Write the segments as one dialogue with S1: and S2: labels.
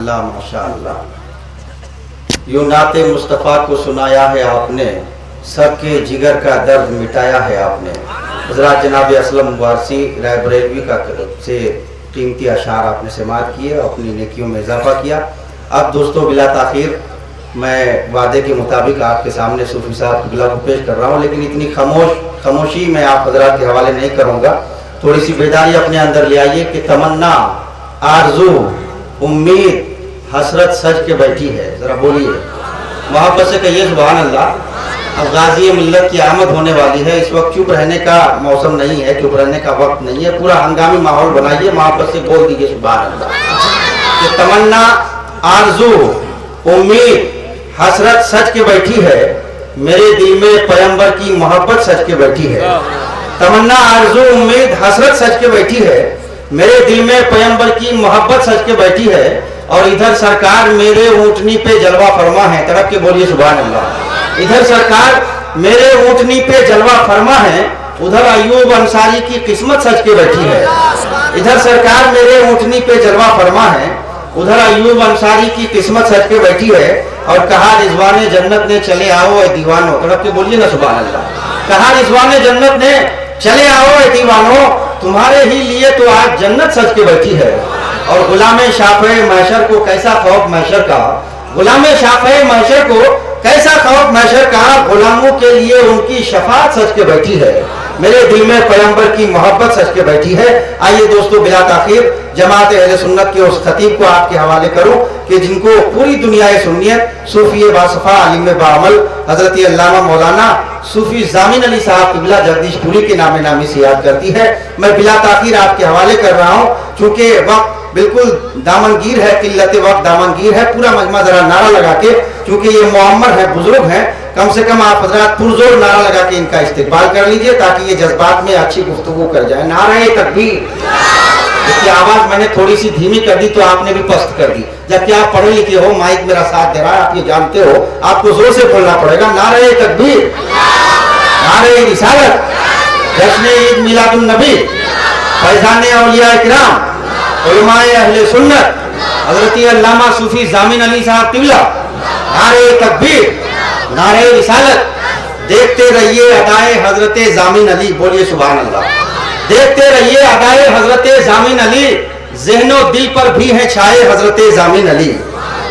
S1: अल्लाह माशाअल्लाह। यूं नाते मुस्तफ़ा को सुनाया है आपने, सबके जिगर का दर्द मिटाया है आपने। हज़रत जनाब असलम वारसी रायबरेलवी का से कीमती अशार आपने समाअत किए, अपनी नेकियों में इजाफा किया। अब दोस्तों बिला ताखीर मैं वादे के मुताबिक आपके सामने सूफी साहब किबला को पेश कर रहा हूँ, लेकिन इतनी खामोशी मैं आप हजरात के हवाले नहीं करूँगा। थोड़ी सी बेदारी अपने अंदर ले आइए कि तमन्ना, आरजू, उम्मीद, हसरत सज के बैठी है। जरा बोलिए मोहब्बत से कहिए सुभान अल्लाह। अब गाजी मिल्लत की आमद होने वाली है, इस वक्त चुप रहने का मौसम नहीं है, चुप रहने का वक्त नहीं है। पूरा हंगामी माहौल बनाइए, मोहब्बत से बोल दीजिए सुभान अल्लाह। कि तमन्ना, आरजू, उम्मीद, हसरत सज के बैठी है, मेरे दिल में पैगंबर की मोहब्बत सज के बैठी है। तमन्ना, आरजू, उम्मीद, हसरत सज के बैठी है, मेरे दिल में पैगंबर की मोहब्बत सज के बैठी है। और इधर सरकार मेरे ऊँटनी पे जलवा फरमा है, तड़प के बोलिए सुभान अल्लाह। इधर सरकार मेरे ऊँटनी पे जलवा फरमा है, उधर अयूब अंसारी की किस्मत सज के बैठी है। इधर सरकार मेरे ऊँटनी पे जलवा फरमा है, उधर अयूब अंसारी की किस्मत सज के बैठी है। और कहा रिजवाने जन्नत ने चले आओ ए दीवानो, तड़प के बोलिए ना सुभान अल्लाह। कहा रिजवाने जन्नत ने चले आओ ए दीवानो, तुम्हारे ही लिए तो आज जन्नत सज के बैठी है। और गुलामे शाफ़े महशर को कैसा खौफ महशर का, गुलामे शाफ़े महशर को कैसा खौफ महशर का, गुलामों के लिए उनकी शफाअत सज के बैठी है, मेरे दिल में पैगंबर की मोहब्बत सज के बैठी है। आइए दोस्तों बिला ताखीर जमात अहले सुन्नत के उस खतीब को आपके हवाले करूं कि जिनको पूरी दुनिया सुन्नियत सूफी बासफा आलिम बाअमल हजरत अल्लामा मौलाना सूफी जामिन अली साहब किबला जगदीशपुरी के नामे नामी से याद करती है। मैं बिला ताखीर आपके हवाले कर रहा हूँ, चूंकि वक्त बिल्कुल दामनगीर है, किल्लत वक्त दामनगीर है। पूरा मजमा जरा नारा लगा के, चूंकि ये मुअम्मर है, बुजुर्ग हैं, कम से कम आप हजरात पुरजोर नारा लगा के इनका इस्तेकबाल कर लीजिए ताकि ये जज्बात में अच्छी गुफ्तगू कर जाए। नारे तकबीर। इसकी आवाज मैंने थोड़ी सी धीमी कर दी तो आपने भी पस्त कर दी, जबकि आप पढ़े लिखे हो, माइक मेरा साथ दे रहा है, आप ये जानते हो, आपको जोर से बोलना पड़ेगा। नारे तकबीर, नारे रिसालत, जश्न ईद मिलादुन नबी, फैज़ान औलिया इकराम, उलमाए अहले सुन्नत, हजरत अल्लामा सूफी जामिन अली साहब किबला, नारे तकबीर, नारे रिसालत। देखते रहिए अदाए हजरत जामिन अली, बोलिए सुभान अल्लाह। देखते रहिए अदाए हजरत जामिन अली, ज़हनो दिल पर भी है छाए हजरत जामिन अली।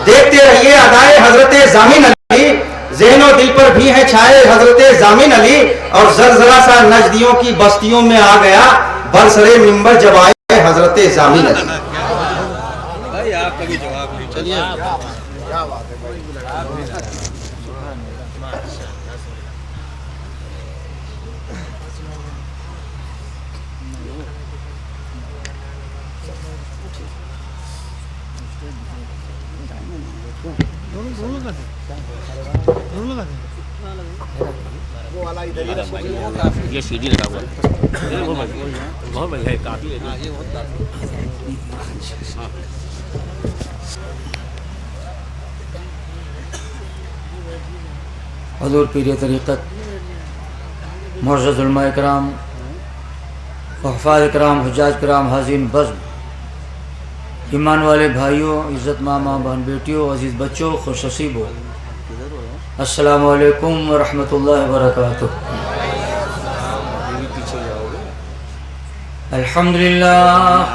S1: देखते रहिए अदाए हजरत जामिन अली, ज़हनो दिल पर भी है छाए हजरत जामिन अली। और जरा सा नजदियों की बस्तियों में आ गया, बरसरे मिंबर जब आए हजरत जामिन अली।
S2: भाई आपका भी जवाब नहीं। चलिए ये सीडी लगा हुआ है, बहुत बढ़िया है, काफी है।
S3: हुज़ूर पीर तरीक़त मुअज़्ज़ज़ उलमा इकराम, हुफ़ाज़ इकराम, हुज्जाज इकराम, हाज़िरीन बज़्म, ईमान वाले भाइयों, इज़्ज़त मामा बहन बेटियों, अज़ीज़ बच्चों, खुशनसीबों, अस्सलामु अलैकुम व रहमतुल्लाहि व बरकातुहू। अल्हम्दुलिल्लाह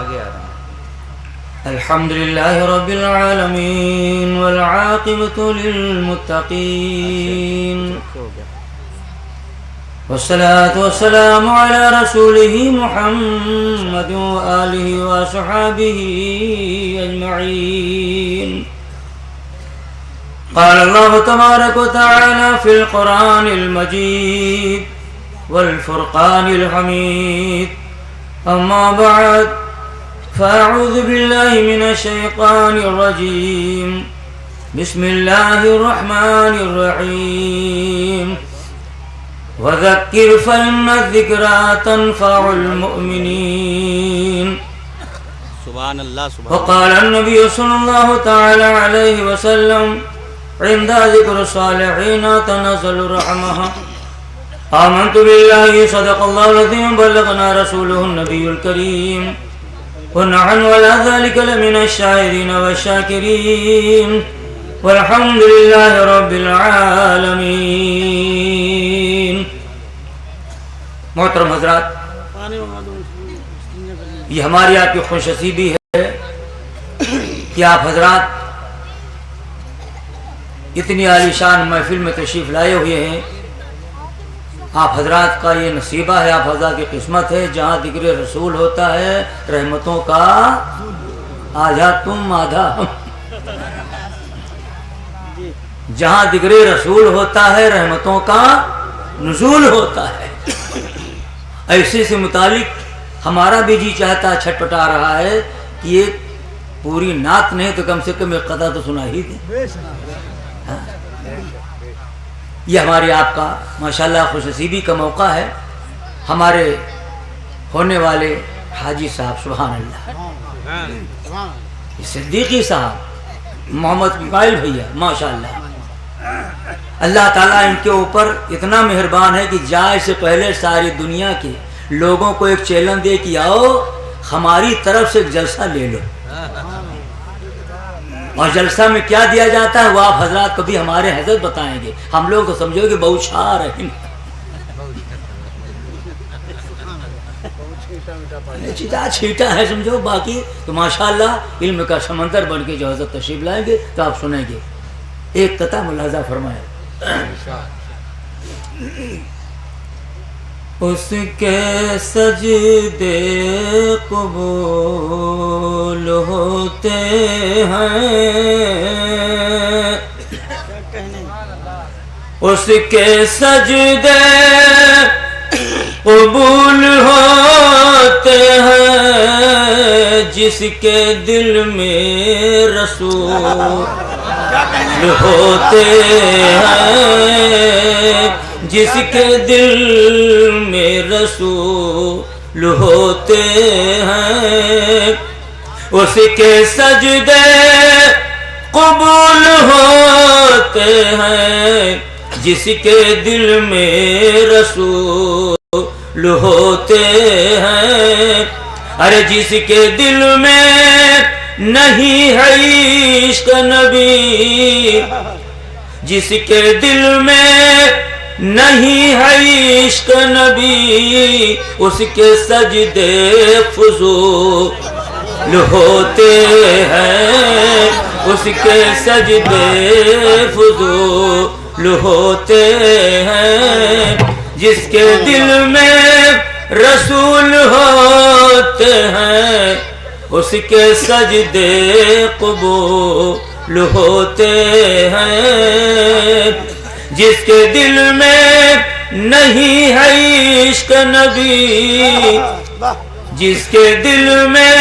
S3: अल्हम्दुलिल्लाहि रब्बिल आलमीन वल आक़िबतु लिल मुत्तक़ीन वस्सलातु वस्सलामु अला रसूलिही मुहम्मद व आलिहि व अस्हाबिही अजमईन। क़ाल अल्लाहु तबारक व तआला फ़िल क़ुरानिल मजीद वल फ़ुरक़ानिल हमीद। अम्मा बअद फ़अऊज़ु बिल्लाहि मिनश शैतानिर रजीम। बिस्मिल्लाहिर रहमानिर रहीम। वज़क्किर फ़इन्न ज़िक्रा तनफ़उल मुमिनीन।
S2: सुभान अल्लाह।
S3: वक़ाल अन्नबी सल्लल्लाहु तआला अलैहि वसल्लम इंदा ज़िक्र सालिहीन तनज़्ज़लु रहमह। आमन्तु बिल्लाहि सदक़ल्लाहुल अज़ीम, बल्लगना रसूलुहुन नबियुल करीम। वनहनु अला ज़ालिका लमिनश शाहिदीन वश्शाकिरीन वल्हम्दुलिल्लाहि रब्बिल आलमीन। मोहतरम हज़रात, ये हमारी आपकी खुशनसीबी है कि आप हज़रात इतनी आलीशान महफिल में तशरीफ़ लाए हुए हैं। आप हज़रात का ये नसीबा है, आप हज़रात की किस्मत है। जहाँ जिक्र रसूल होता है रहमतों का आधा तुम आधा हम। जहाँ जिक्र रसूल होता है रहमतों का नुज़ूल होता है। ऐसे से मुतालिक हमारा भी जी चाहता छटपटा रहा है कि ये पूरी नात नहीं तो कम से कम एक कथा तो सुना ही दे। हाँ। ये हमारी आपका माशाल्लाह खुशनसीबी का मौका है। हमारे होने वाले हाजी साहब सुभान अल्लाह, सिद्दीकी साहब, मोहम्मद इस्माइल भैया माशाल्लाह, अल्लाह ताला इनके ऊपर इतना मेहरबान है कि जाए से पहले सारी दुनिया के लोगों को एक चैलेंज दे कि आओ हमारी तरफ से एक जलसा ले लो। और जलसा में क्या दिया जाता है वो आप हजरात कभी हमारे हजरत बताएंगे। हम लोग तो समझो कि बहुत शार है, चीटा छीटा है समझो। बाकी तो माशाल्लाह इल्म का समंदर बन के जो हजरत तशरीफ लाएंगे तो आप सुनेंगे। एक कथा मुलाजा फरमाए। उसके सजदे कबूल होते हैं, उसके सजदे कबूल होते हैं, जिसके दिल में रसूल होते हैं, जिसके दिल में रसूल होते हैं, उसके सजदे कबूल होते हैं, जिसके दिल में रसूल होते हैं। अरे जिसके दिल में नहीं है इश्क नबी, जिसके दिल में नहीं है इश्क नबी, उसके सजदे फुज़ूल होते हैं, उसके सजदे फुज़ूल होते हैं। जिसके दिल में रसूल होते हैं, उसके सजदे कबूल होते हैं। जिसके दिल में नहीं है इश्क नबी, जिसके दिल में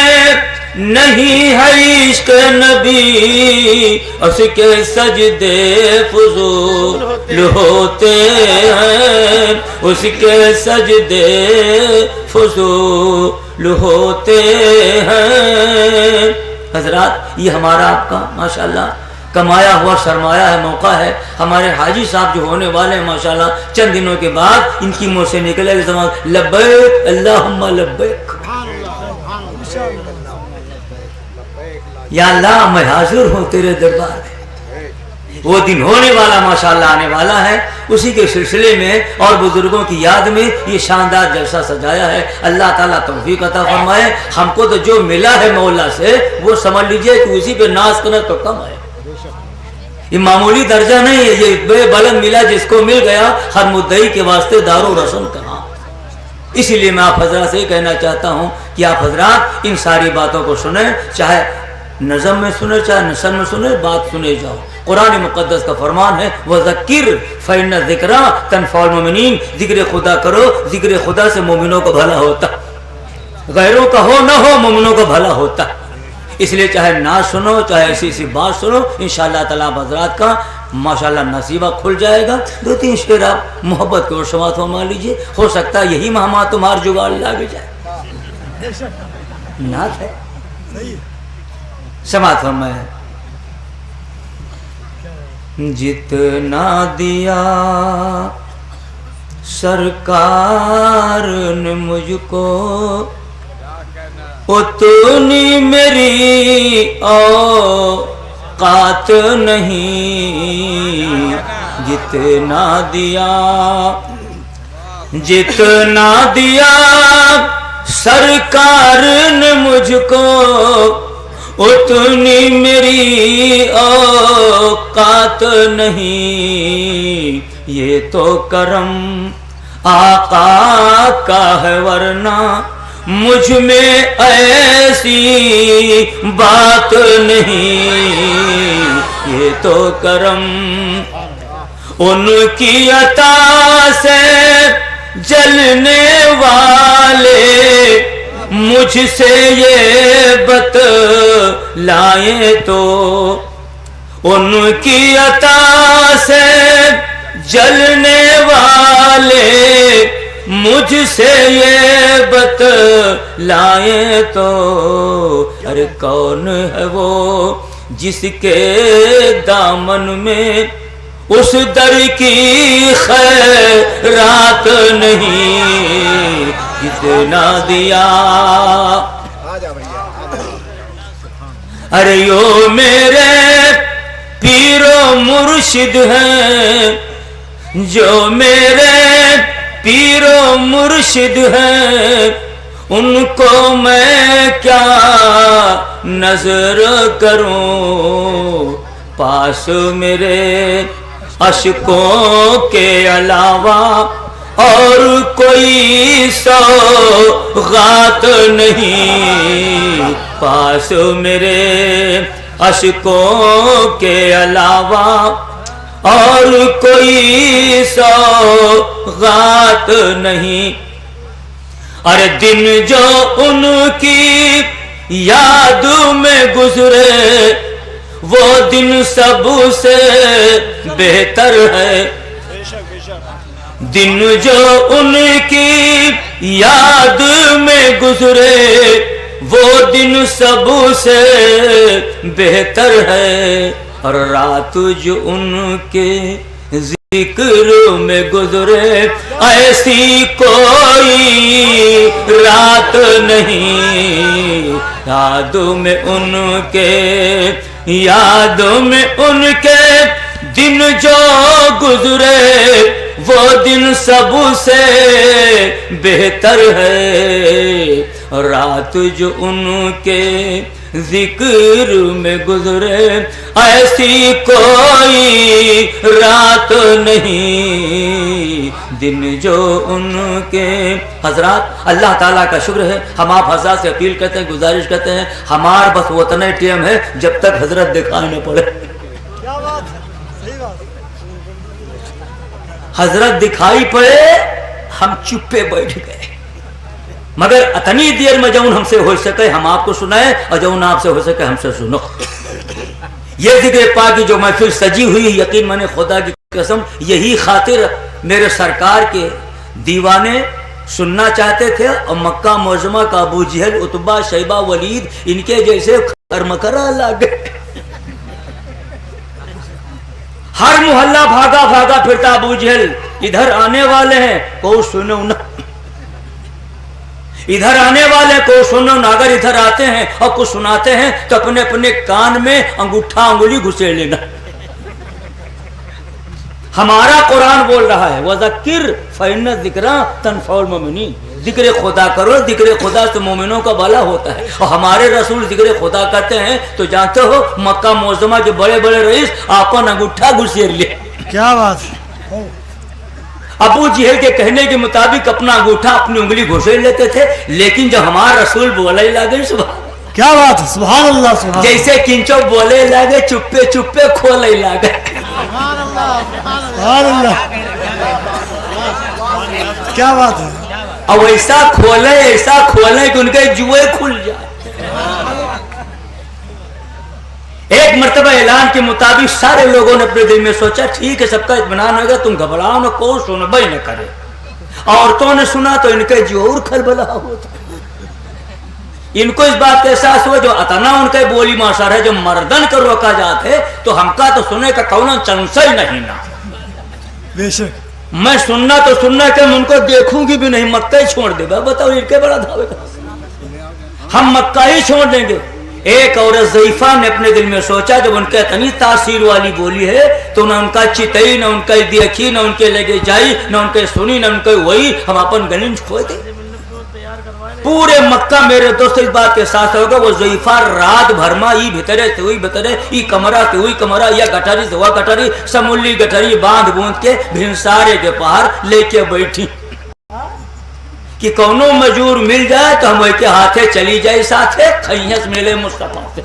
S3: नहीं है इश्क नबी, उसके सजदे फुज़ूल होते हैं, उसके सजदे फुज़ूल होते हैं। हजरात, ये हमारा आपका माशाल्लाह कमाया हुआ सरमाया है, मौका है। हमारे हाजी साहब जो होने वाले हैं माशाल्लाह, चंद दिनों के बाद इनकी मुँह से निकलेगा जमान लब्बैक अल्लाहुम्मा लब्बैक, या अल्लाह मैं हाजिर हूँ तेरे दरबार में। वो दिन होने वाला माशाल्लाह आने वाला है। उसी के सिलसिले में और बुजुर्गों की याद में ये शानदार जलसा सजाया है। अल्लाह ताला तौफीक अता फरमाए। हमको तो जो मिला है मौला से वो समझ लीजिए कि उसी पे नाज करना तो कम है। ये मामूली दर्जा नहीं है, ये बेबलंद मिला जिसको मिल गया हर मुद्दई के वास्ते दारो रसन कहा। इसीलिए मैं आप हजरात से कहना चाहता हूँ कि आप हजरात इन सारी बातों को सुने, चाहे नज़म में सुने चाहे नसर में सुने, बात सुने जाओ। कुरान मुक़द्दस का फरमान है वज़क्किर फ़इन्न ज़िक्रा तनफ़उल मुमिनीन, जिक्र खुदा करो, जिक्र खुदा से मोमिनों को भला होता, गैरों का हो ना हो मोमिनों को भला होता। इसलिए चाहे ना सुनो चाहे ऐसी ऐसी बात सुनो, इंशाअल्लाह ताला हज़रात का माशाअल्लाह नसीबा खुल जाएगा। दो तीन शेर आप मोहब्बत के और समात फरमा लीजिए, हो सकता है यही मेहमान तुम्हार जुगाड़ लागे जाए। नात है समात फरमाए। जितना दिया सरकार ने मुझको उतनी मेरी औकात नहीं, जितना दिया जितना दिया सरकार ने मुझको, उतनी मेरी औकात नहीं। ये तो करम आका का है, वरना मुझ में ऐसी बात नहीं। ये तो करम उनकी अता से जलने वाले मुझसे ये बतलाए तो, उनकी अता से जलने वाले मुझसे ये बतलाए तो। अरे कौन है वो जिसके दामन में उस दर की खैरात नहीं, जितना दिया। अरे यो मेरे पीरो मुर्शिद हैं, जो मेरे पीरो मुर्शिद हैं, उनको मैं क्या नजर करूं। पास मेरे अशकों के अलावा और कोई सौगात नहीं। पास मेरे अशकों के अलावा और कोई सौगात नहीं। अरे दिन जो उनकी याद में गुजरे, वो दिन सबसे बेहतर है। दिन जो उनकी याद में गुजरे, वो दिन सबसे बेहतर है। और रात जो उनके जिक्र में गुजरे, ऐसी कोई रात नहीं। यादों में उनके, यादों में उनके दिन जो गुजरे, वो दिन सबसे बेहतर है। रात जो उनके जिक्र में गुजरे, ऐसी कोई रात नहीं। दिन जो उनके। हजरात, अल्लाह ताला का शुक्र है, हम आप हजरात से अपील करते हैं, गुजारिश करते हैं, हमार बस उतना टाइम है जब तक हजरत दिखाई न पड़े।
S4: क्या बात है, सही बात।
S3: हजरत दिखाई पड़े, हम चुप्पे बैठ गए। मगर अतनी देर में जौन हमसे हो सके हम आपको सुनाए, और जौन आपसे हो सके हमसे सुनो। ये जिक्र पाक की जो महफिल सजी हुई, यकीन माने खुदा की कसम, यही खातिर मेरे सरकार के दीवाने सुनना चाहते थे। और मक्का मोजमा का अबू जहल, उतबा, शैबा, वलीद, इनके जैसे खरमखरा लग गए। हर मोहल्ला भागा भागा फिरता अबू जहल, इधर आने वाले हैं को सुनो ना, इधर आने वाले को सुनो ना। अगर इधर आते हैं और कुछ सुनाते हैं तो अपने अपने कान में अंगूठा अंगुली घुसे लेना। हमारा कुरान बोल रहा है, वज़क्किर फ़इन्न ज़िक्रा तनफ़उल मोमिनीन। जिक्र खुदा करो, जिक्र खुदा से मोमिनों का भला होता है। और हमारे रसूल जिक्र खुदा करते हैं तो जानते हो, मक्का मोज़मा के बड़े बड़े रईस आपन अंगूठा घुसेर ले।
S4: क्या बात है।
S3: अबू जहल के कहने के मुताबिक अपना अंगूठा अपनी उंगली घुसेर लेते थे। लेकिन जब हमारा रसूल बोले लगे, सुबह
S4: क्या बात है, सुभान अल्लाह, सुभान
S3: जैसे किंचो बोले लगे, चुप्पे चुप्पे खोले लगे।
S4: सुभान अल्लाह, क्या बात है।
S3: अब ऐसा खोले कि उनके जुए खुल जाए। एक मर्तबा ऐलान के मुताबिक सारे लोगों ने अपने दिल में सोचा, ठीक है सबका इत्मीनान होगा, तुम घबराओ न, को सुनबई न करे। औरतों ने सुना तो इनके जोर खलबला होता। इनको इस बात का एहसास हुआ, जो अतना उनके बोली माशर है, जो मर्दन कर रोका जाते तो हमका तो सुने का कौन चांस ही नहीं ना।
S4: बेशक
S3: मैं सुनना तो सुनना के उनको देखूंगी भी नहीं, मक्का ही छोड़ देगा। बताओ इनके बड़ा धावे का। हम मक्का ही छोड़ देंगे। एक औरत ज़ईफा ने अपने दिल में सोचा, जब उनके इतनी तासीर वाली बोली है तो ना उनका चितई, ना उनका देखी, ना उनके लगे जाई, ना उनके सुनी, ना उनके वही, हम अपन गलिंज खो दे। पूरे मक्का मेरे दोस्त इस बात के साथ होगा। वो ज़ईफा रात भर में ई भितरे से हुई भितरे, ई कमरा से हुई कमरा, या गठरी से हुआ गठरी, समूली गठरी बांध बूंद के भिनसारे के पार लेके बैठी कि कौनो मजूर मिल जाए तो हम के हाथे चली जाए साथे खैयस मिले मुस्तफा से।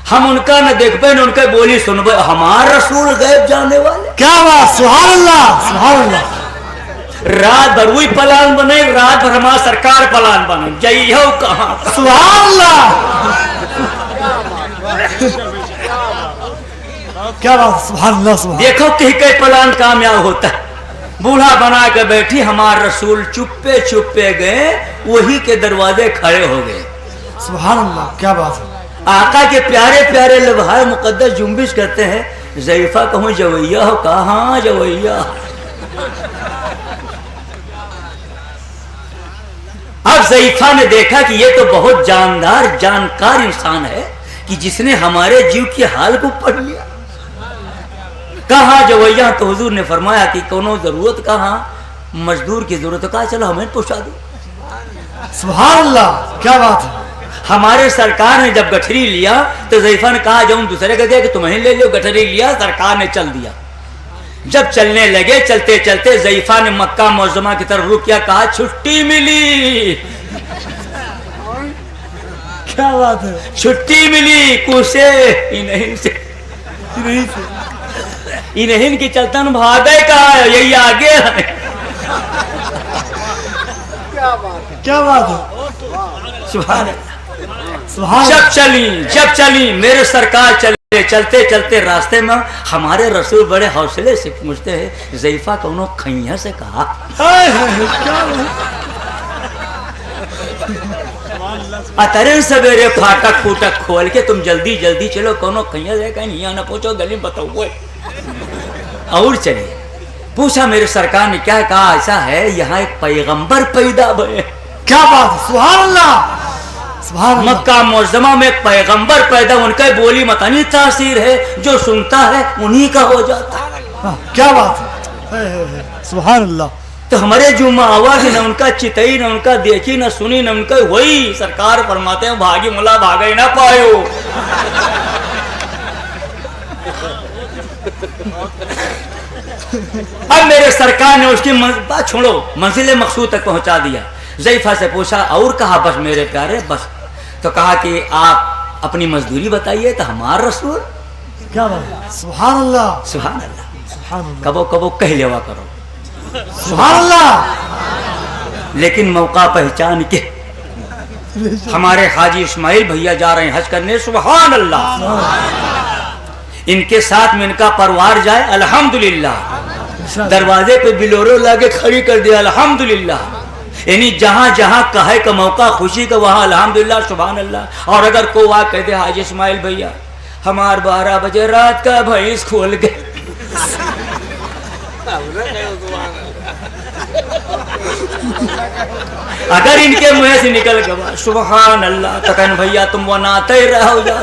S3: हम उनका न देख पाए न उनका बोली सुन पाए, हमारा रसूल गैब जाने वाले।
S4: क्या बात, सुभान अल्लाह, सुभान अल्लाह।
S3: रात भर वही पलान बने, रात भर हमारा सरकार पलान बने, जई हो कहाँ,
S4: सुभान अल्लाह। क्या बात, सुभान अल्लाह, सुभान।
S3: देखो कहीं पलान कामयाब होता है। बूढ़ा बना के बैठी, हमारे रसूल चुप्पे चुप्पे गए, वही के दरवाजे खड़े हो गए।
S4: सुभान अल्लाह, क्या बात है।
S3: आका के प्यारे प्यारे लम्हाए मुकद्दस जुम्बिश करते हैं। ज़ईफा कहूँ जवैया हो, कहाँ जवैया। अब ज़ईफा ने देखा कि ये तो बहुत जानदार जानकार इंसान है कि जिसने हमारे जीव की हाल को पढ़ लिया। कहा जवैया, तो हुजूर ने फरमाया कि कोनो जरूरत कहाँ, मजदूर की जरूरत कहा, चलो हमें पूछा दो।
S4: सुभान अल्लाह, क्या बात है।
S3: हमारे सरकार ने जब गठरी लिया तो ज़ईफा ने कहा जाऊं दूसरे को दिया कि तुम्हें ले लो। गठरी लिया, सरकार ने चल दिया। जब चलने लगे, चलते चलते ज़ईफा ने मक्का मुअज़्ज़मा की तरफ रुख किया, कहा छुट्टी मिली।
S4: क्या बात है,
S3: छुट्टी मिली कुसे इन्हीं से, इन्हीं की चलता भागे का यही आगे है।
S4: क्या बात है,
S3: सुभान
S4: सुभान।
S3: जब चली मेरे सरकार चले, चलते चलते रास्ते में हमारे रसूल बड़े हौसले से पूछते हैं, ज़ईफा कौनो खैया से कहा। अतरे सवेरे फाटक फूटक खोल के तुम जल्दी जल्दी चलो, कोनो खैया से कहीं यहाँ ना पूछो, गली बताओ। और चलिए पूछा मेरे सरकार ने क्या कहा, ऐसा है यहाँ एक पैगंबर पैदा हुए।
S4: क्या बात, सुभान अल्लाह, सुभान।
S3: मक्का मुअज़्ज़मा में एक पैगंबर पैदा, उनका बोली मतनी तासीर है, जो सुनता है उन्हीं का हो जाता है।
S4: क्या बात है, सुभान अल्लाह।
S3: तो हमारे जुम्मा आवाज न उनका चितई, न उनका देखी, न सुनी, न उनका वही सरकार फरमाते हैं, भागी मुला भागे ना पायो। अब मेरे सरकार ने उसकी बात छोड़ो, मंजिल मकसूद तक पहुंचा दिया। ज़ईफा से पूछा और कहा, बस मेरे प्यारे बस। तो कहा कि आप अपनी मजदूरी बताइए। तो हमारा रसूल,
S4: क्या बात, सुभान अल्लाह,
S3: सुभान अल्लाह,
S4: सुभान अल्लाह,
S3: कबो कबो कह लेवा करो
S4: सुभान अल्लाह।
S3: लेकिन मौका पहचान के हमारे हाजी इस्माइल भैया जा रहे हैं हज करने, सुभान अल्लाह। इनके साथ में इनका परिवार जाए, अल्हम्दुलिल्लाह। दरवाजे पे बिलोरो लाके खड़ी कर दिया, अल्हम्दुलिल्लाह। यानी जहां जहां कहे का मौका खुशी का वहां अल्हम्दुलिल्लाह, सुभान अल्लाह। और अगर को वहां कह दे, हाजी इस्माइल भैया हमार 12 बजे रात का भैंस खोल गए, अगर इनके मुंह से निकल गया सुभान अल्लाह, तो कहन भैया तुम वो नाते रहो जा।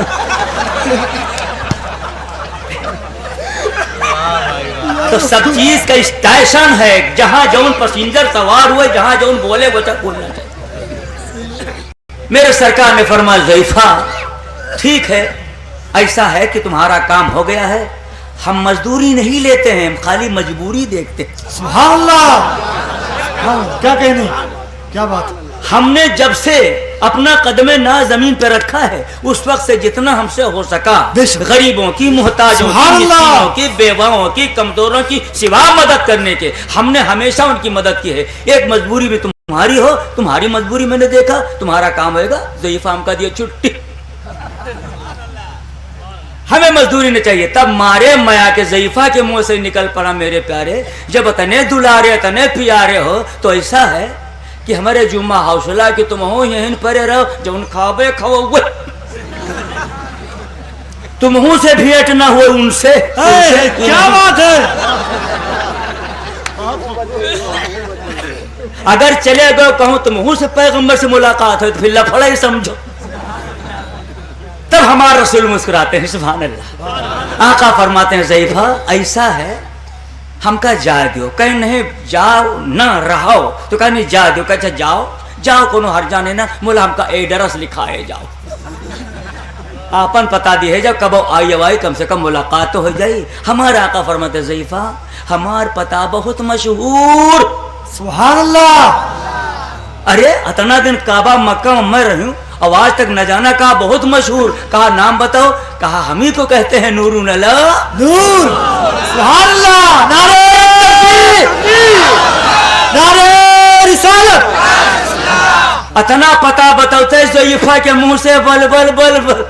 S3: तो सब चीज का स्टेशन है, जहां जौन पैसेंजर सवार हुए, जहां जौन बोले वो तक बोलना चाहिए। मेरे सरकार ने फरमाया, ज़ईफा ठीक है, ऐसा है कि तुम्हारा काम हो गया है, हम मजदूरी नहीं लेते हैं, हम खाली मजबूरी देखते हैं।
S4: सुभान अल्लाह, क्या कहने, क्या बात।
S3: हमने जब से अपना कदमे ना जमीन पे रखा है, उस वक्त से जितना हमसे हो सका गरीबों की, मुहताजों की, मिस्कीनों की, बेवाओं की, कमजोरों की सिवा मदद करने के हमने हमेशा उनकी मदद की है। एक मजबूरी भी तुम्हारी हो, तुम्हारी मजबूरी मैंने देखा, तुम्हारा काम होगा, ज़ईफा हमका दिया छुट्टी, हमें मजदूरी नहीं चाहिए। तब मारे माया के ज़ईफा के मुंह से निकल पड़ा, मेरे प्यारे जब तने दुलारे तने प्यारे हो, तो ऐसा है कि हमारे जुम्मा हौसला कि तुम हो यहीं परे रहो, जो उन खाबे खाओ तुम हूं से भेंट ना हुए उनसे।
S4: क्या बात है,
S3: अगर चले गए कहूं तो मुंह से पैगंबर से मुलाकात हो तो फिर लफड़ा ही समझो। तब हमारे रसूल मुस्कुराते हैं, सुभान अल्लाह। आका फरमाते हैं ज़ैफ़ा ऐसा है हमका जा दो। कहीं नहीं जाओ न रहो तो कहीं नहीं जा दो। कहे जाओ जाओ कोनो हर जाने ना, मोला हमका एड्रेस लिखाए जाओ, आपन पता दी है जब कब आई अवाई कम से कम मुलाकात तो हो जाई। हमारा आका फरमाते ज़ैफ़ा हमार पता बहुत मशहूर।
S4: सुभान अल्लाह।
S3: अरे इतना दिन काबा मक्का में मैं रही हूँ, आवाज तक न जाना, कहा बहुत मशहूर। कहा नाम बताओ, कहा हम ही को कहते हैं नूरुन अला
S4: नूर। सुभान अल्लाह। नारे तकबीर, नारे रिसालत।
S3: इतना पता बताते ज़ैफ़ा के मुंह से बल बल बल बल।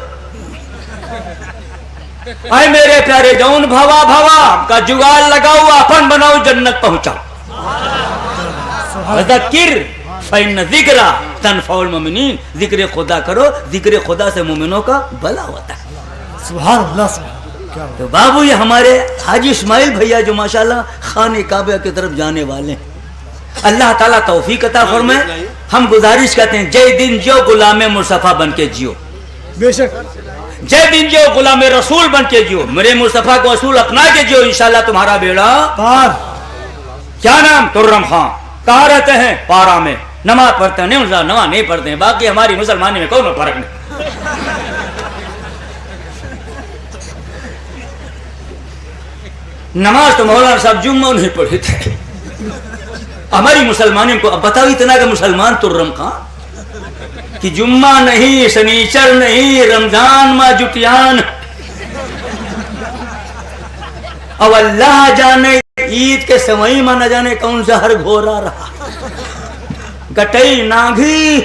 S3: आए मेरे प्यारे जौन भवा भवा का जुगाड़ लगाओ, अपन बनाओ, जन्नत पहुंचाओ। ज़किर फ़इन्न ज़िक्रा तनफ़उल मुमिनीन। जिक्र खुदा करो, जिक्र खुदा से मुमिनों का भला होता है।
S4: सुभान अल्लाह।
S3: तो बाबू ये हमारे हाजी इस्माइल भैया जो माशाल्लाह खाने काबा की तरफ जाने वाले हैं, अल्लाह ताला तौफीक अता फरमाए। हम गुजारिश करते हैं जय दिन जियो गुलाम मुस्तफा बन के जियो,
S4: बेशक
S3: जय दिन जियो गुलाम रसूल बन के जियो, मेरे मुस्तफा को असूल अपना के जियो, इंशाल्लाह तुम्हारा बेड़ा
S4: पार।
S3: क्या नाम? तुर्रम खां। कहाँ रहते हैं? पारा में। नमाज पढ़ते हैं? नहीं, नमाज नहीं पढ़ते हैं, बाकी हमारी मुसलमानी में कोई फर्क नहीं। नमाज तो मौलाना साहब जुम्मा नहीं पढ़े थे, हमारी मुसलमानी को अब बताओ इतना का मुसलमान तुर्रम खां कि जुम्मा नहीं, शनीचर नहीं, रमजान मा जुटियान। अब अल्लाह जाने ईद के समय में न जाने कौन सा हर घोरा रहा, गटई नाघी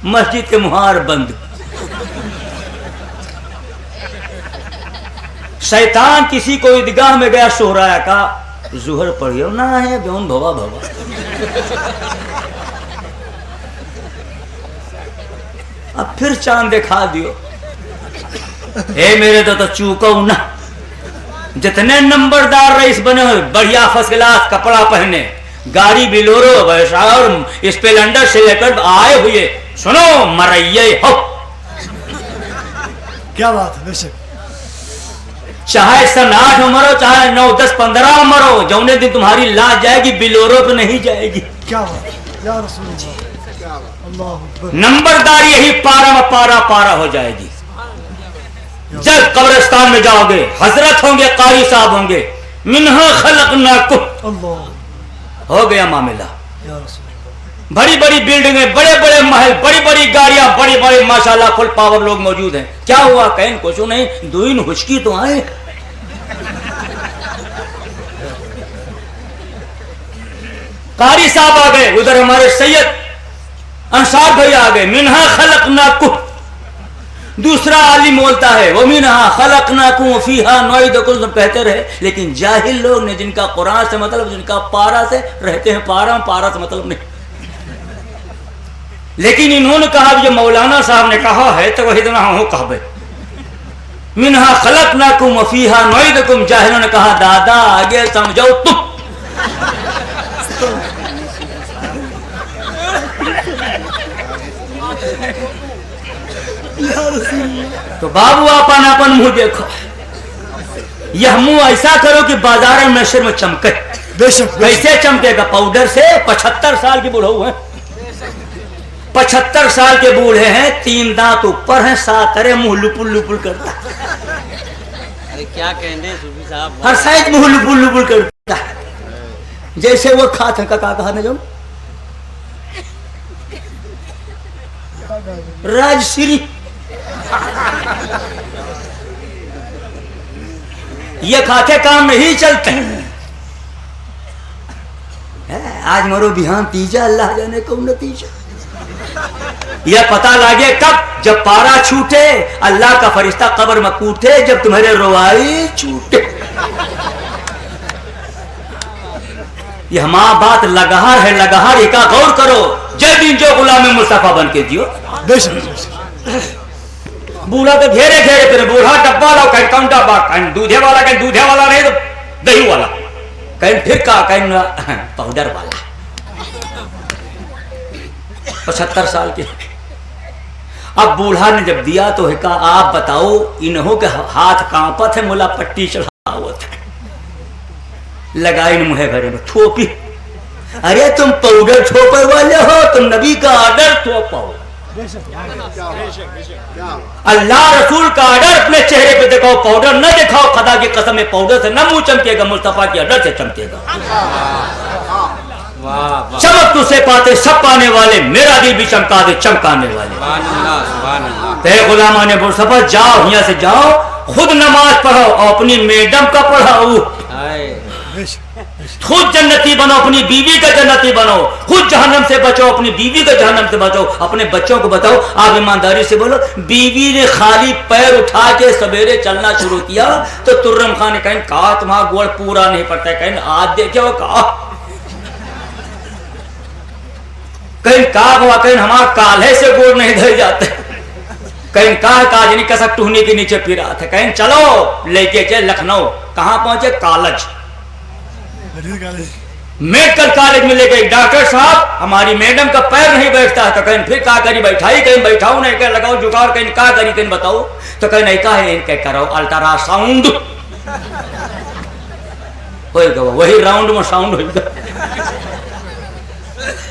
S3: मस्जिद के मुहार बंद। शैतान किसी को ईदगाह में गया सोहराया का जुहर पढ़ियो ना है बेउन भवा भवा। अब फिर चांद दिखा दियो। हे मेरे तो चूको ना, जितने नंबरदार रईस बने हुए, बढ़िया फर्स्ट क्लास कपड़ा पहने, गाड़ी बिलोरो और स्प्लेंडर से लेकर आए हुए, सुनो मरैये हो।
S4: क्या बात है। बेशक
S3: चाहे सन 8 में मरो, चाहे 9, 10, 15 में मरो, जौने दिन तुम्हारी लाश जाएगी बिलोरो पे नहीं जाएगी।
S4: क्या बात है या रसूल अल्लाह। अल्लाह अकबर।
S3: नंबरदार यही पारा में पारा पारा हो जाएगी। जब कब्रिस्तान में जाओगे, हजरत होंगे, कारी साहब होंगे, मिन्हा खलकनाकुम,
S4: अल्लाह
S3: हो गया मामला।
S4: या रसूल।
S3: बड़ी बड़ी बिल्डिंगें, बड़े बड़े महल, बड़ी बड़ी गाड़ियां, बड़ी बड़ी माशाल्लाह फुल पावर लोग मौजूद हैं। क्या हुआ? कहन कुछ नहीं, दुइन हुचकी तो आए। कारी साहब आ गए, उधर हमारे सैयद अंसार भैया आ गए, मिन्हा खलकनाकुम। दूसरा आलिम बोलता है वो मिन्हा खलकनाकुम फीहा नुईदुकुम, सब कहते रहे। लेकिन जाहिल लोग ने, जिनका कुरान से मतलब, जिनका पारा से रहते हैं, पारा पारा से मतलब नहीं। लेकिन इन्होंने कहा जो मौलाना साहब ने कहा है तो वही इतना हो कहबे, मिन्हा खलकनाकुम फीहा नुईदुकुम। जाहिलों ने कहा दादा आगे समझो तुम। तो बाबू अपन अपन मुंह देखो, यह मुंह ऐसा करो कि बाजार में नशर में चमके।
S4: बेशक
S3: कैसे चमकेगा? पाउडर से। 75 साल के बूढ़े हुए, 75 साल के बूढ़े हैं, 3 दांत ऊपर हैं, 7 अरे मुंह लुपुल लुपुल करता।
S2: अरे क्या कहने सूफी साहब,
S3: हर साइड मुंह लुपुल लुपुल करता है, जैसे वो खाते हैं। का कहा जो राजश्री, ये खाते काम नहीं चलते। आज मरो बिहान तीजा, अल्लाह जाने कौन नतीजा। यह पता लगे कब? जब पारा छूटे, अल्लाह का फरिश्ता कब्र में कूटे, जब तुम्हारे रोवाई छूटे। यह माँ बात लगार है, लगार का गौर करो। जय दिन जो गुलाम मुस्तफा बन के जियो। बूढ़ा तो घेरे घेरे फिर, बूढ़ा डब्बा लाओ, कहीं कौन डब्बा, कहीं दूधे वाला, कहीं दूधे वाला नहीं तो दही वाला, कहीं फिर का, कहीं पाउडर वाला। 75 साल के। अब बूढ़ा ने जब दिया तो है कहा आप बताओ, इन्हों के हाथ कांपत है, मुला पट्टी चढ़ावत लगा इन मुहे भरे में थोपी। अरे तुम पाउडर थोपर वाले हो, तुम नबी का आर्डर थोपाओ। अल्लाह रसूल का आर्डर अपने चेहरे पे दिखाओ, पाउडर न दिखाओ। खुदा की कसम है पाउडर से न मुंह चमकेगा, मुस्तफा के आर्डर से चमकेगा। चमक तुझसे पाते सब पाने वाले, मेरा दिल भी चमका दे चमकाने वाले। ते गुलामा ने मुस्तफा जाओ, यहाँ से जाओ, खुद नमाज पढ़ो और अपनी मैडम का पढ़ाओ। खुद जन्नती बनो, अपनी बीवी का जन्नती बनो। खुद जहन्नम से बचो, अपनी बीवी का जहन्नम से बचो। अपने बच्चों को बताओ, आप ईमानदारी से बोलो, बीवी ने खाली पैर उठा के सवेरे चलना शुरू किया तो तुर्रम खान ने कहीं कहा तुम्हारा गोड़ पूरा नहीं पड़ता है, कहीं आज देखे वो कहा, कहीं कहा हुआ, कहीं हमारा काल्हे से गोड़ नहीं धर जाते, कहीं कहा काजनी कसक टूहनी के नीचे फिरा था, कहीं चलो लेके चले लखनऊ। कहाँ पहुंचे? कॉलेज, मेडिकल कॉलेज में लेके। डॉक्टर साहब हमारी मैडम का पैर नहीं बैठता है, तो कहीं फिर कहा करी बैठाई, कहीं बैठाऊ नहीं, कहीं लगाओ जुगाड़, कहीं कहा करी, कहीं बताओ, तो कहीं नहीं कहा है इनके करो अल्ट्रासाउंड होगा, वही राउंड में साउंड होगा।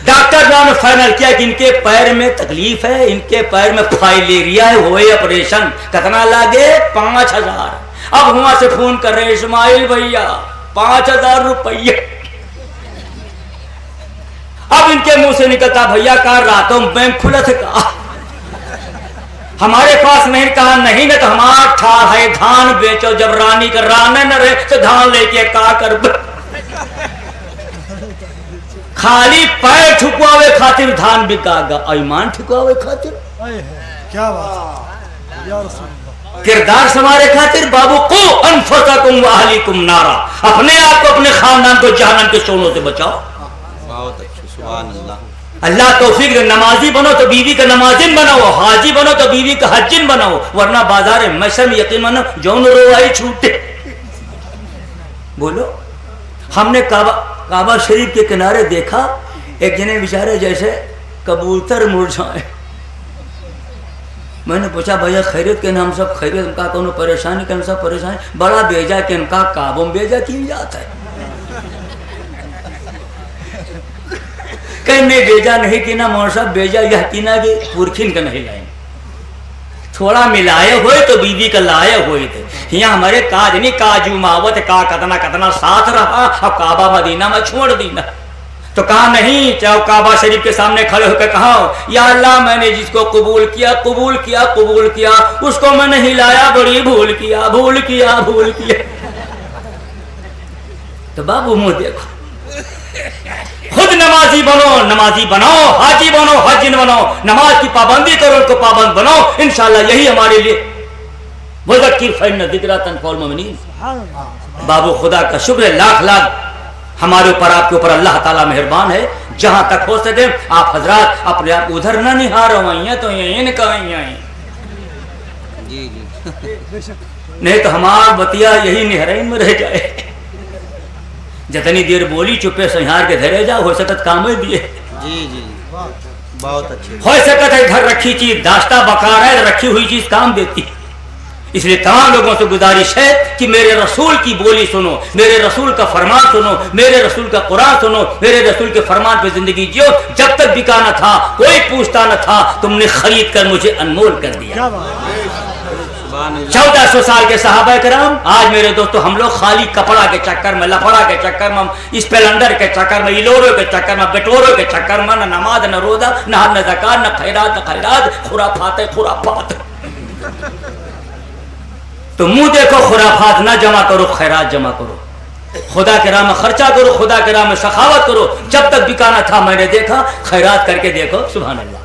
S3: डॉक्टर साहब ने फाइनल किया कि इनके पैर में तकलीफ है, इनके पैर में फाइलेरिया है, हुए ऑपरेशन। कितना लागे? 5000। अब वहां से फोन कर रहे इस्माइल भैया 5000 रुपये। अब इनके मुंह से निकलता भैया कहा रातों बैंक खुला था, कहा हमारे पास नहीं, कहा नहीं ना तो हमारा ठार है धान बेचो, जब रानी का राने न रहे तो धान लेके का कर। खाली पैर ठुकवावे खातिर धान बिकागा, ईमान ठुकवावे खातिर
S4: क्या बात या रसूल,
S3: किरदार संवारे खातिर बाबू को अनफुसकुम व अहलीकुम नारा, अपने आप को अपने खानदान को जहन्नम के शोलों से बचाओ। बहुत अच्छा, सुभान अल्लाह। अल्लाह तौफीक दे, नमाजी बनो तो बीवी का नमाजिन बनाओ, हाजी बनो तो बीवी का हज्जिन बनाओ, वरना बाजार मैशर में यकीन मानो जौन रोवाई छूटे। बोलो, हमने काबा शरीफ के किनारे देखा एक जने बेचारे जैसे कबूतर मुरझाए। मैंने पूछा भैया खैरियत के नाम सब खैरियत, उनका कोनो परेशानी के सब परेशानी, बड़ा बेजा के इनका काबों बेजा की जाता है। कहने बेजा नहीं कि ना मोर साहब, बेजा यह कि ना कि पुरखिन का नहीं लाए, थोड़ा मिलाए हुए तो बीवी का लाए हुए थे। यहाँ हमारे काज नहीं काजू मावत का कतना कतना साथ रहा, अब काबा मदीना में छोड़ दीना। तो कहा नहीं, चाहे काबा शरीफ के सामने खड़े होकर कहा या अल्लाह मैंने जिसको कबूल किया कबूल किया कबूल किया, उसको मैंने हिलाया बड़ी भूल किया भूल किया भूल किया। तो बाबू मुंह देखो, खुद नमाजी बनो, नमाजी बनाओ, हाजी बनो, हाजिन बनो, नमाज की पाबंदी करो, उनको पाबंद बनाओ, इंशाल्लाह यही हमारे लिए मुज़क्किर फ़इन्न ज़िक्रा तनफ़उल मुमिनीन। बाबू खुदा का शुक्र, लाख लाख हमारे ऊपर आपके ऊपर अल्लाह ताला मेहरबान है। जहां तक हो सके आप हजरात अपने आप उधर न निहारो, तो जी नहीं तो हमारा बतिया यही निहराइन में रह जाए। जितनी देर बोली चुपे संहार के धरे जा, हो सकत काम दिए। जी जी बहुत अच्छे। हो सकत है घर रखी चीज दाश्ता बकार है, रखी हुई चीज काम देती। इसलिए तमाम लोगों से गुजारिश है कि मेरे रसूल की बोली सुनो, मेरे रसूल का फरमान सुनो, मेरे रसूल का कुरान सुनो, मेरे रसूल के फरमान पे जिंदगी जियो। जब तक बिका न था, कोई पूछता न था, तुमने खरीद कर मुझे अनमोल कर दिया। 1400 साल के सहाबा कराम, आज मेरे दोस्तों हम लोग खाली कपड़ा के चक्कर में, लफड़ा के चक्कर में, स्पेलेंडर के चक्कर में, इलोरो के चक्कर में, बेटोरो के चक्कर में, न नमाज न रोजा न ज़कात न खैरात, खुराफात खुराफात। तो मुंह देखो, खुराफात ना जमा करो, खैरात जमा करो, खुदा के राह में खर्चा करो, खुदा के राह में सखावत करो। जब तक बिकाना था मैंने देखा, खैरात करके देखो, सुभान अल्लाह,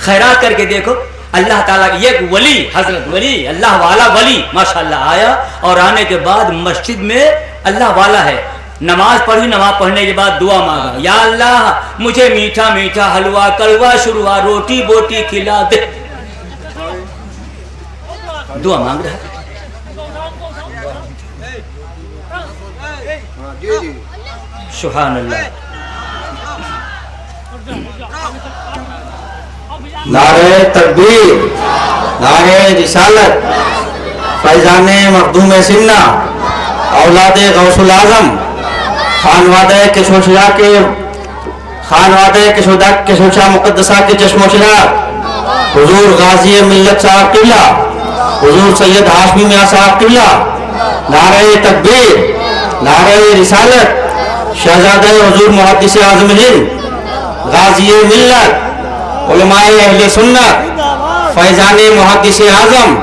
S3: खैरात करके देखो। अल्लाह ताला ये वली, हजरत वली, अल्लाह वाला वली माशाअल्लाह आया, और आने के बाद मस्जिद में अल्लाह वाला है, नमाज पढ़ी, नमाज पढ़ने के बाद दुआ मांगा, या अल्लाह मुझे मीठा मीठा हलवा कड़वा शुरुआ रोटी बोटी खिला दे। दुआ मांग रहा है। सुभान अल्लाह।
S1: नारे तकबीर, नारे रिसालत, फैजाने मखदूम सिन्ना, औलादे गौसुल आजम, खानवादे किशोशिया के खानवादे किशोशा मुकद्दसा के चश्मो चिराग, हुजूर गाजी मिल्लत साहब किबला, हुजूर सैयद हाशमी मियां साहब किबला, नारे तकबीर, नारे रिसालत, शहजादे हुजूर मुहद्दिस आज़म हिंद, गाजी मिल्लत, उलमाए अहले सुन्नत, फैजाने मुहद्दिस आज़म,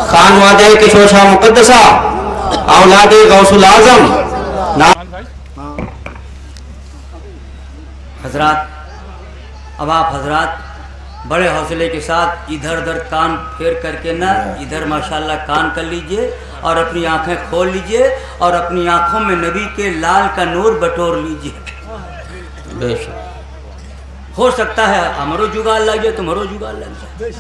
S1: खानवादे किशोशा मुकद्दसा, औलादे गौसुल आज़म।
S3: हजरात, अब आप हजरात बड़े हौसले के साथ इधर उधर कान फेर करके ना इधर माशाल्लाह कान कर लीजिए और अपनी आंखें खोल लीजिए और अपनी आंखों में नबी के लाल का नूर बटोर लीजिए।
S1: बेशक
S3: हो सकता है हमारो जुगाड़ लग जाए, तुम्हारो जुगाड़ लग जाए।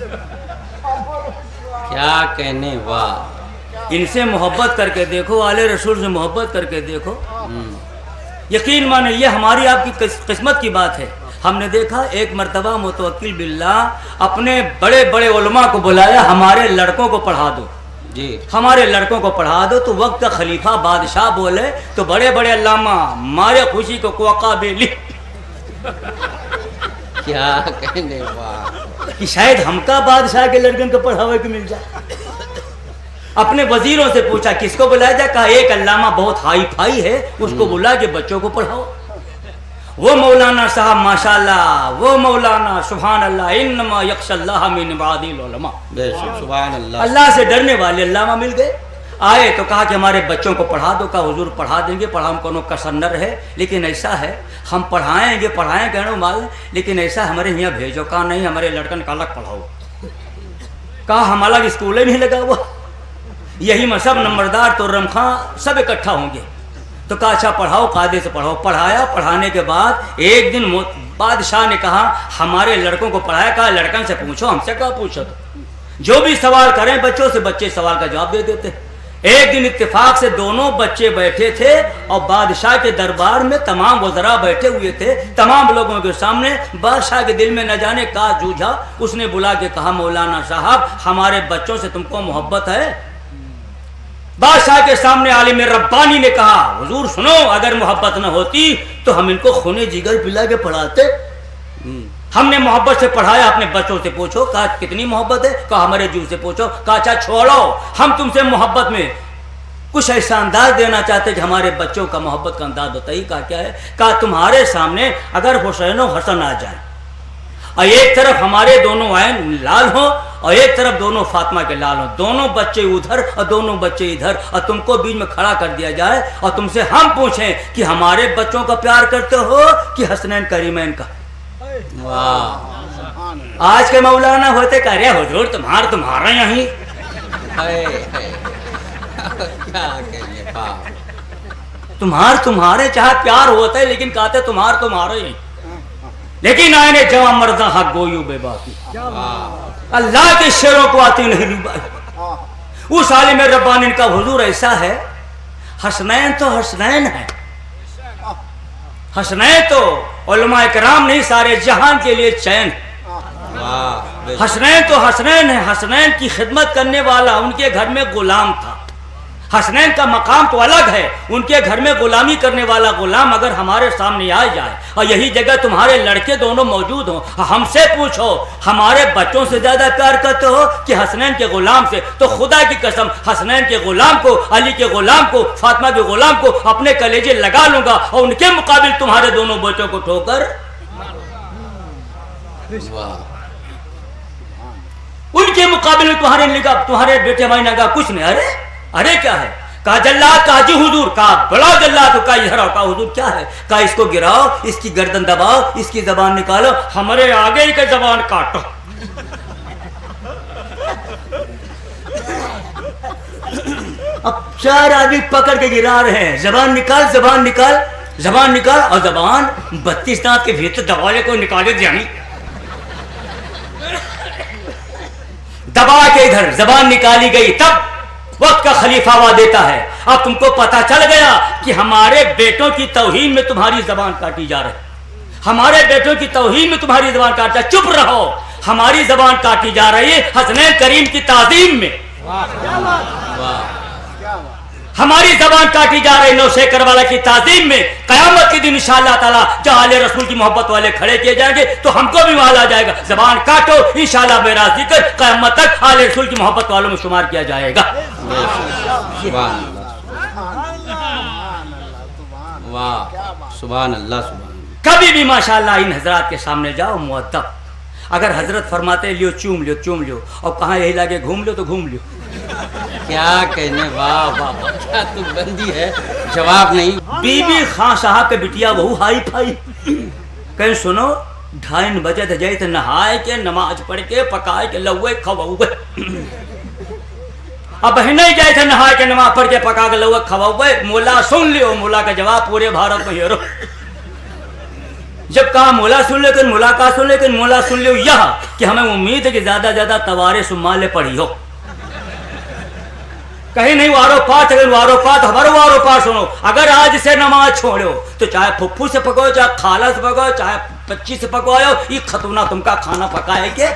S1: क्या कहने, वाह।
S3: इनसे मोहब्बत करके देखो, आले रसूल से मोहब्बत करके देखो, यकीन माने ये हमारी आपकी किस्मत की बात है। हमने देखा एक मर्तबा मुतवक्किल बिल्लाह अपने बड़े बड़े उलमा को बुलाया, हमारे लड़कों को पढ़ा दो
S1: जी,
S3: हमारे लड़कों को पढ़ा दो। तो वक्त का खलीफा बादशाह बोले तो बड़े बड़े अल्लामा मारे खुशी को कोका बेली।
S1: क्या कहने, वाह।
S3: कि शायद हमका बादशाह के लड़कन को पढ़ावे को मिल जाए। अपने वजीरों से पूछा किसको बुलाया जाए, कहा एक अल्लामा बहुत हाई फाई है, उसको बुला के बच्चों को पढ़ाओ। वो मौलाना साहब माशाल्लाह, वो मौलाना सुभान अल्लाह, इन्नमा यख्शल्लाह मिन इबादिल उलमा,
S1: सुभान अल्लाह,
S3: अल्लाह से डरने वाले अल्लामा मिल गए। आए तो कहा कि हमारे बच्चों को पढ़ा दो। कहा हुजूर पढ़ा देंगे, पढ़ा हम कोनो कसर न रहे, लेकिन ऐसा है हम पढ़ाएंगे कहने वाले, लेकिन ऐसा हमारे यहाँ भेजो। कहा नहीं, हमारे लड़कन का अलग पढ़ाओ। कहा हम अलग स्कूल नहीं लगा हुआ, यही में सब नंबरदार तो रमखा सब इकट्ठा होंगे। तो कहा अच्छा पढ़ाओ, कायदे से पढ़ाओ। पढ़ाया, पढ़ाने के बाद एक दिन बादशाह ने कहा हमारे लड़कों को पढ़ाया। कहा लड़कन से पूछो, हमसे क्या पूछो, तो जो भी सवाल करें बच्चों से, बच्चे सवाल का जवाब दे देते। एक दिन इत्तेफाक से दोनों बच्चे बैठे थे और बादशाह के दरबार में तमाम वज़रा बैठे हुए थे। तमाम लोगों के सामने बादशाह के दिल में न जाने का जूझा। उसने बुला के कहा मौलाना साहब हमारे बच्चों से तुमको मोहब्बत है। बादशाह के सामने आलिम रब्बानी ने कहा हुजूर सुनो, अगर मोहब्बत न होती तो हम इनको खूने जिगर पिला के पढ़ाते। हमने मोहब्बत से पढ़ाया, अपने बच्चों से पूछो। कहा कितनी मोहब्बत है? कहा हमारे जू से पूछो। कहा अच्छा छोड़ो, हम तुमसे मोहब्बत में कुछ ऐसा अंदाज देना चाहते कि हमारे बच्चों का मोहब्बत का अंदाज बताइए। कहा क्या है? कहा तुम्हारे सामने अगर हुसैन और हसन आ जाए और एक तरफ हमारे दोनों आयन लाल हो और एक तरफ दोनों फातिमा के लाल हो, दोनों बच्चे उधर और दोनों बच्चे इधर, और तुमको बीच में खड़ा कर दिया जाए और तुमसे हम पूछें कि हमारे बच्चों का प्यार करते हो कि हसनैन करीमैन का। वाह। आज के मौलाना होते कह रहे हुजूर तुम्हारा यहीं तुम्हारे चाहे प्यार होता है, लेकिन कहते तुम्हारे यहीं। लेकिन आए जवा मर्दा हक गोयू बेबाकी, अल्लाह के शेरों को आती नहीं रुबाई। उस आलिम रब्बानी का हुजूर ऐसा है, हसनैन तो हसनैन है, हसनैन तो उलमा इकराम नहीं सारे जहान के लिए चैन। हसनैन तो हसनैन है, हसनैन की खिदमत करने वाला उनके घर में गुलाम था। हसनैन का मकाम तो अलग है, उनके घर में गुलामी करने वाला गुलाम अगर हमारे सामने आ जाए और यही जगह तुम्हारे लड़के दोनों मौजूद हों, हमसे पूछो हमारे बच्चों से ज्यादा प्यार करते हो कि हसनैन के गुलाम से, तो खुदा की कसम हसनैन के गुलाम को, अली के गुलाम को, फातिमा के गुलाम को अपने कलेजे लगा लूंगा और उनके मुकाबिल तुम्हारे दोनों बच्चों को ठोकर उनके मुकाबले में तुम्हारे बेटे भाई ने कहा कुछ नहीं। अरे क्या है? कहा जल्लाद, कहा जी हुजूर। कहा बड़ा जल्लाद हो? कहा इधर आओ। कहा हुजूर क्या है? कहा इसको गिराओ, इसकी गर्दन दबाओ, इसकी जबान निकालो, हमारे आगे ही का जबान काटो। अब 4 आदमी पकड़ के गिरा रहे हैं, जबान निकाल, जबान निकाल, जबान निकाल, और जबान 32 दांत के भीतर दबाले को निकाले जानी, दबा के इधर जबान निकाली गई। तब वक्त का खलीफा हुआ देता है अब तुमको पता चल गया कि हमारे बेटों की तौहीन में तुम्हारी जबान काटी जा रही, हमारे बेटों की तौहीन में तुम्हारी जबान काटा। चुप रहो, हमारी जबान काटी जा रही है हसनैन करीम की ताजीम में, हमारी जबान काटी जा रही नौशे करबला की ताजीम में। कयामत के दिन इंशाअल्लाह ताला जहाँ आले रसूल की मोहब्बत वाले खड़े किए जाएंगे तो हमको भी वहां आ जाएगा। जबान काटो, इंशाअल्लाह मेरा जिक्र कयामत तक आले रसूल की मोहब्बत वालों में शुमार किया जाएगा।
S1: सुभान अल्लाह।
S3: कभी भी माशाअल्लाह इन हजरात के सामने जाओ मुअद्दब, अगर हजरत फरमाते लियो चूम लियो चूम लियो, और कहाँ यही लागे घूम लो तो घूम लियो।
S1: क्या कहने, वाह वाह, क्या तू बंदी है, जवाब नहीं।
S3: बीबी खां साहब के बिटिया बहु हाई फाई कहीं सुनो 2:30 बजे तो जाए तो नहाए के नमाज पढ़ के पकाए के लौए खवौए। अब नहीं गए थे नहा के नमाज पढ़ के पका के लौए खवौए। मोला सुन लियो, मोला का जवाब पूरे भारत में हेरो। जब कहा मोला सुन लेकिन मुलाकात सुन लेकिन मोला सुन लियो यह कि हमें उम्मीद है कि ज्यादा ज्यादा तवारे सुमाले पढ़ी हो, कहीं नहीं वारो पाठ, अगर वारो पाठ हमारो वारो पाठ सुनो। अगर आज से नमाज छोड़ो तो चाहे फुफ्फू से पकाओ, चाहे खाला से पकाओ, चाहे 25 से पकवाओ, ये खतूना तुमका खाना पकाए के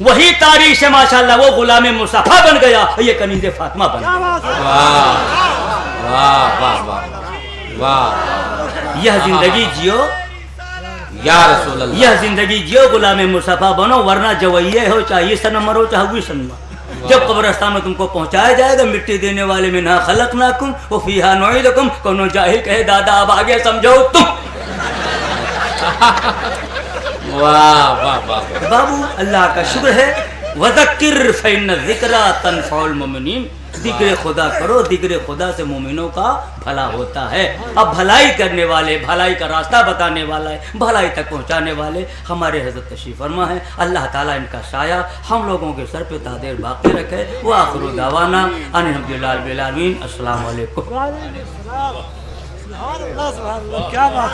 S3: वही तारीख से माशाल्लाह वो गुलाम मुस्तफा बन गया, ये कनीज़े फातिमा बन गया।
S1: वाह वाह वाह वाह।
S3: यह जिंदगी जियो
S1: या रसूल अल्लाह,
S3: यह जिंदगी जियो, गुलाम मुस्तफा बनो, वरना जवैये हो चाहे सनम मरो चाहे हुई सनमा। जब कब्रिस्तान में तुमको पहुंचाया जाएगा, मिट्टी देने वाले में ना खलक ना कुम वो फीहा नुईदुकुम, कोनो जाहिल कहे दादा अब आगे समझो तुम।
S1: वाह वाह वाह।
S3: बाबू अल्लाह का शुक्र है, वज़क्किर फ़इन्न ज़िक्रा तनफ़उल मुमिनीन, जिक्र खुदा करो, जिक्र खुदा से मोमिनों का भला होता है। अब भलाई करने वाले, भलाई का रास्ता बताने वाला है, भलाई तक पहुंचाने वाले हमारे हज़रत तशरीफ़ फरमा है। अल्लाह ताला इनका साया हम लोगों के सर पे तादेर बाकी रखे। व आखिरु दावाना अनिल हम्दुलिल्लाहि रब्बिल आलमीन। अस्सलामु अलैकुम।
S4: क्या बात,